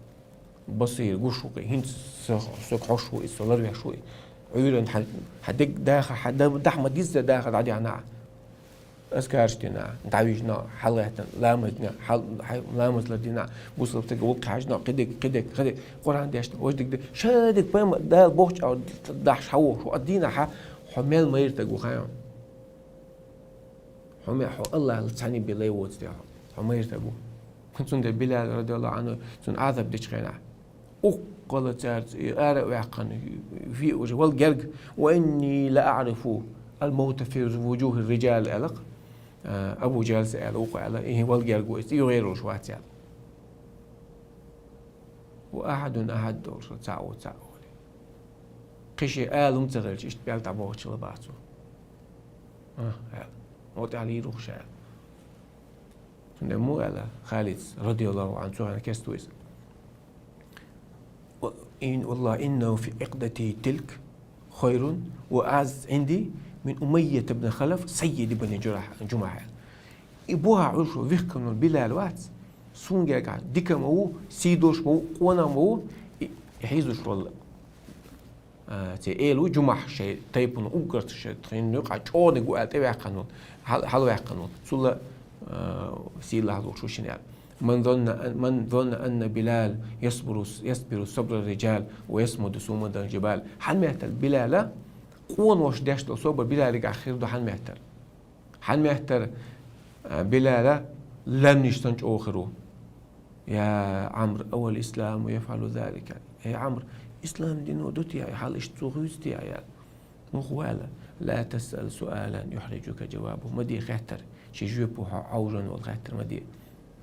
بصير قشوقي هين سوق حشوقي سولار يحشوقي عيون حدك داخل حد دحمة جزء داخل عادي عنا أذكارشتنا تعويجنا حلقتنا لامدنا لامد لدينا بوصل تقول حاجنا قدك قرآن داشنا وجدك ده شادك بام ده البوش أو داش حوش وأدينا حمل ما يرتقو خيام حمل الله لساني بلاي واتس ده حمل يرتقو كنتون ده بلال رضي الله عنه تون عذب دش خينا وقال تارت أرى وعقن في وجه والجرج وإني لا أعرف الموت في وجوه الرجال ألق أبو جهل سأل وقال إيه والجرج يغير شوات سأل أحد دور تعو قشي آل متغلش إيش بيال تعبوه شل بعثو موت عليه روح شال مو على خالد رضي الله عنه سبحانه كستويس والله إنه في عقدتي تلك خير وأعز عندي من أمية بن خلف سيد بن جمعة إبوها عرشو فيكم البلال وات سونجا قاعد ديك مو سيدوش مو قونا مو يحيزوش والله تيلو جمع شيء تيبون أوجرت شيء ترين نقع جود نقول تبع قانون حلو قانون سلا سيلا هذا شو شنو من ظن أن بلال يصبر صبر الرجال ويصمد صمود الجبال حن مهتر بلال قوان وش داشت صبر بلال رجع خير ده حن مهتر بلال لم نشتنج آخره يا عمرو أول إسلام ويفعل ذلك يا عمرو إسلام دين ودوتي يا حال إشتوغيستي يا مخوالا لا تسأل سؤالا يحرجك جوابه مدي خاطر شي جوبو عوجن والخاطر مدي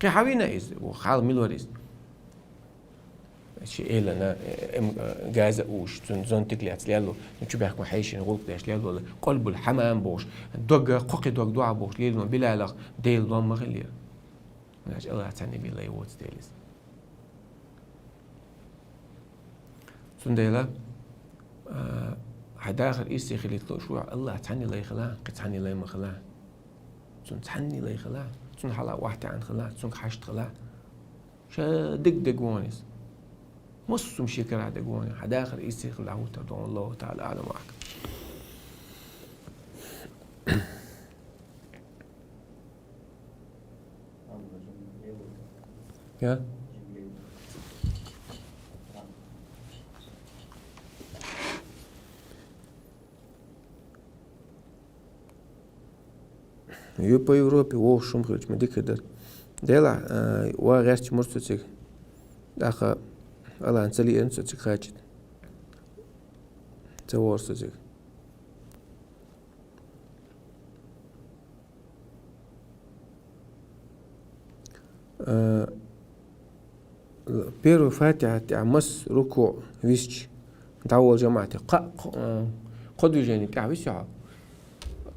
كي حاوينا إز وخال ميلوريز شي إيه لنا جازة وش زون تكليات ليالو نشوف بحكم حيشين غلط داش ليالو قلب الحمام بوش دوغ قوقي دوغ دعا بوش ليلو بلا لغ ديل ضم مغلير ناش الله تعني بلا يوت ديلز سنديلا حداخل إيسي خليت شو الله تعني لا يخلاه قد تعني لا يمخلاه سن تعني لا يخلاه سن حلا واحد عن خلاه سن حشت خلاه شا دق وانيس مصم شكر على دقواني حداخل إيسي خلاه تدعو الله تعالى أعلم معك يا Ее по Европе, о, шум хрич, медик хедер. Дела, وغيرت مرتتك داخل الله انسلي انسلتك خاجد تورستك بيرو فاتحة تعمس ركوع ويسج تعول جماعتي قد يجيني تعويس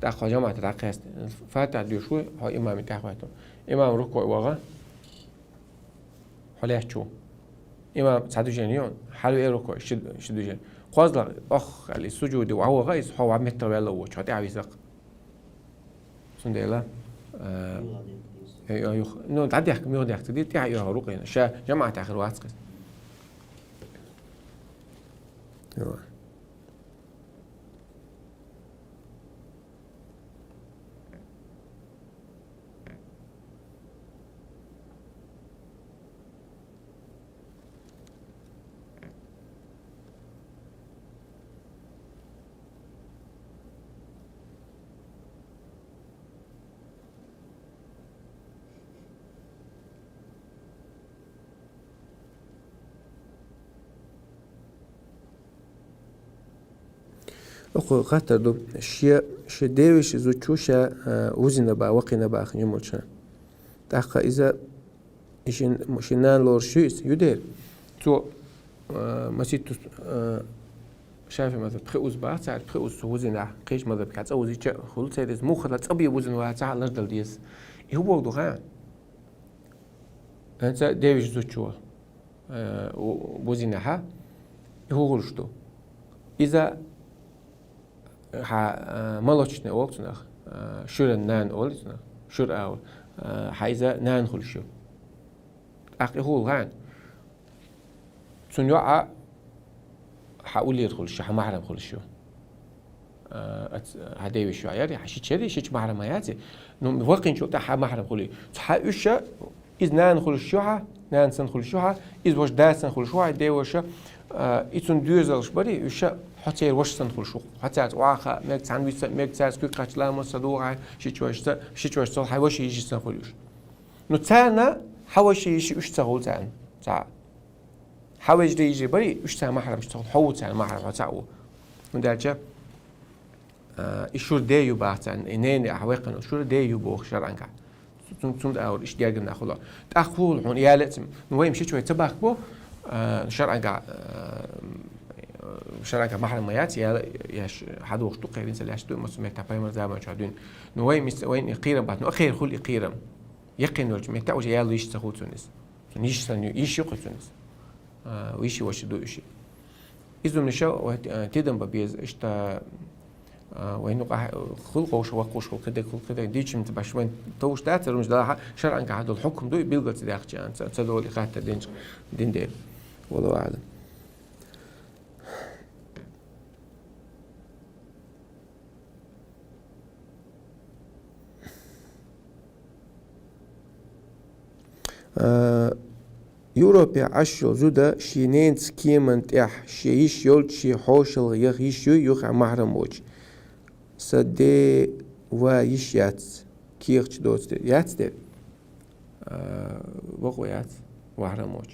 تأخذ جماعة تأخذ فاتح دي شوي هو إمام تأخذته إمام ركوع وغا حليه شو إمام سعدو جانيون حلو إيه ركوع شدو جان قاصد أخ السجود وهو غايز هو عم يتبع الله وش هتعوي زق سندلا يخ نو تعدي حكم يودي حكي دي تيع يهرقين شا جماعة آخر واسقس أخو خاطر دو شيء ديوش زوجوشا وزنا با وقنا با خني مولشنا تاخا إذا شنان لور شيس يدير تو مسيت شايف مثلا بخوز با ساعة بخوز وزنا قيش ماذا بكات أو زي خلص هذا مو خلاص أبي وزن واحد ساعة لردل ديس هو برضو خان أنت ديوش زوجوا وزنا ها هو غلشتو إذا مالوچنه اولتنه شور نان اولتنه شور اول حيزه نان خلشو اخي هو غان سنيوع حاول يدخلش محرم خلشو هداوي شو عياري حشي شدي شيء محرم ياتي نو وقين شو تاع محرم خلي تحاوش إذ نان خلشوها نان سن خلشوها إذ وش داسن خلشوها داوش إتون دوزلش بري وش حتى وش سنخل شو حتى واخا ميك ساندويتش ميك ساس كي قاتلا مصدوع شي تشوش صل حوش يجي سنخلوش نو تاعنا حوش يجي وش تقول تاع حوش يجي بري وش تاع محرم تقول حو تاع محرم تاعو ندارجه الشور دايو باعتن انين حويقن الشور دايو بو شرعنك تم اور ايش ديالنا خلا تاخول هون يا لازم نو يمشي شويه تباك بو شرعنك شركة محرم ميات يا حد وقت قيرين سلاش دو مسمى تبايم زمان شادون نوين وين قيرم بعد نو أخير خل قيرم يقين ورج متى وجه يالو يش تخوت تونس تونيش سنيو يش يقول تونس ويش وش دو يشي إذا من شو تدم ببيز إشتا وين خلق وش وقوش كده ديش متباش وين توش تأثر مش ده شرعا كهذا الحكم دو بيلقى تداخل يعني تدور لقاعد دين دير والله أعلم. يوروبيا عشو زودا شينين سكيمن تيح شيش يول شي حوشل يخيشو يخ محرم وج سدي ويش ياتس كيرش دوست ياتس دي وقو ياتس محرم وج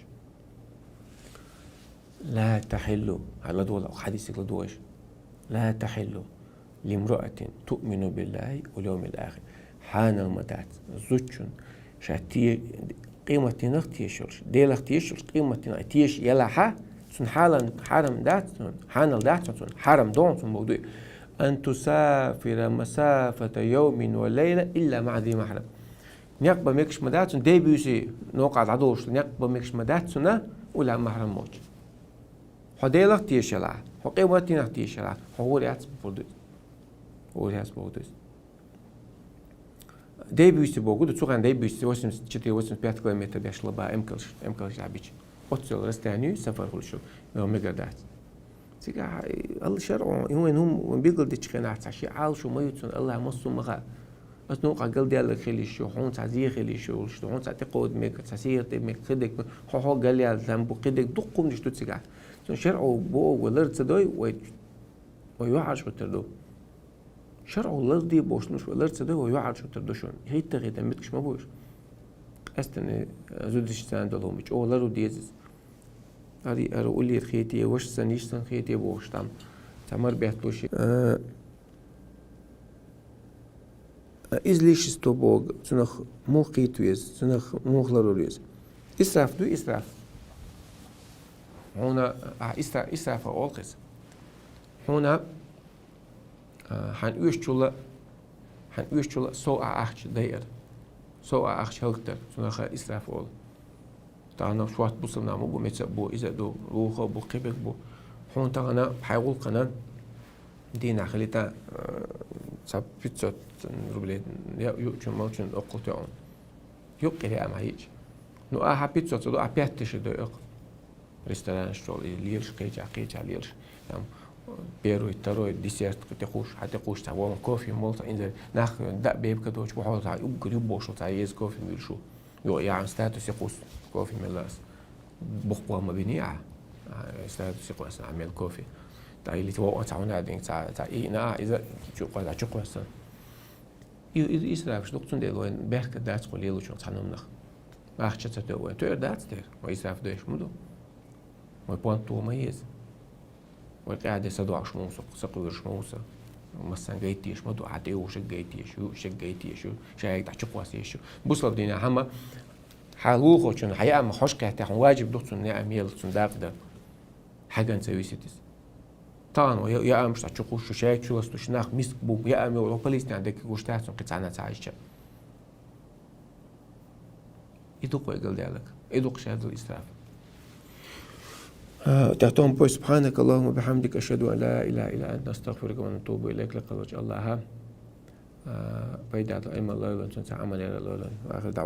لا تحلوا على دولة حديثك لدوش لا تحلوا لامرأة تؤمن بالله واليوم الآخر حان المدات زوجن شاتي قيمة نختيشلش ديل اختيشلش قيمة تيش يلا ح سن حالا حرم دات حانل دات سن حرم دون سن موضوع أن تسافر مسافة يوم وليلة إلا مع ذي محرم نيقبا ميكش مدات سن دي بيوسي نوقع العدوش نيقبا ميكش مدات سن ولا محرم موج حو ديل اختيشلا حو قيمة نختيشلا حو رياس بودوس هو رياس بودوس ديبيوسي بوجود تسوقن ديبيوسي 84 كيلومتر بيشلا با امكلش عبيش اوتسل رستانيو سفر كل شو ميجادات سيجا الله شرع هم بيقول دي تشخنات شي عال شو ما يتسن الله مصو مغا بس نوقع قال ديال خلي شو حون تعزي خلي شو حون تعتقد ميك تسير ميك خدك هو قال لي ذنب قدك دقم نشتو تسيجا شرع بو ولرت سدوي ويوعش وتردو شرع الله دي بوشنوش ولا تصدق ويوعد شو تردوشون هي تغيد متكش ما بوش استنى زودش ساندلهم مش أو لارو ديزز هذه أقول لي خيتي وش سنيش سن خيتي بوش تمر بيحتوشي إزليش استوبوغ سنخ مو قيتويز سنخ مو خلاروليز إسراف دو إسراف هنا إسراف أولقس هنا حن يشتغل سوء أخش داير سوء أخش هلكتر سنخ إسراف أول تانا شوات بوصلنا مو بو متى بو إذا دو روخ بو قبك بو هون تانا حيقول قنان دينا خليتا صاب بيتزا روبلين يوتشون موتشون أقطعون يقري أم هيج نو بيتزا تدو بيتش دو ريستوران شغل ليرش قيجا ليرش يعني بيرو يترو ديسيرت تخوش حتى خوش تاوام كوفي مولتا إنزل ناخ دا بيب كدوش بحول تاع يمكن يبوشو تاع يز كوفي ميلشو يو يعني ستاتوس يقوس كوفي ميلاس بخوا ما بنيعه ستاتوس يقوس عمل كوفي تاع اللي تو تاعنا دين تاع إيه إذا شو قوس إسراف شدوقتون دلوين بيرك دات قليلو شو تعنون نخ ما أخشى تدوي تو دات تير وإسراف دوش مدو ويبونتو ميز وقاعد يسدو عشموس سقو عشموس مثلا جيتيش مدو عتيو شجيتيش شايك تحت قواسيش بوصل دينا هما حالوخو شن حياة ما خوش كهتاح واجب دوقتون نعمل صنداق ده حاجة نسوي ستيس طبعا يا مش تشوفوا شايك شو استشناخ مسك بو يا امي وبوليس عندك وش تحسن قطعنا تعيش يدوق يقول ذلك يدوق شهادة الإسراف تعطون بوي سبحانك اللهم وبحمدك أشهد أن لا إله إلا أنت نستغفرك ونتوب إليك لقد وجه الله بيد على الأئمة الله وأنت عمل إلى الله وآخر دعوة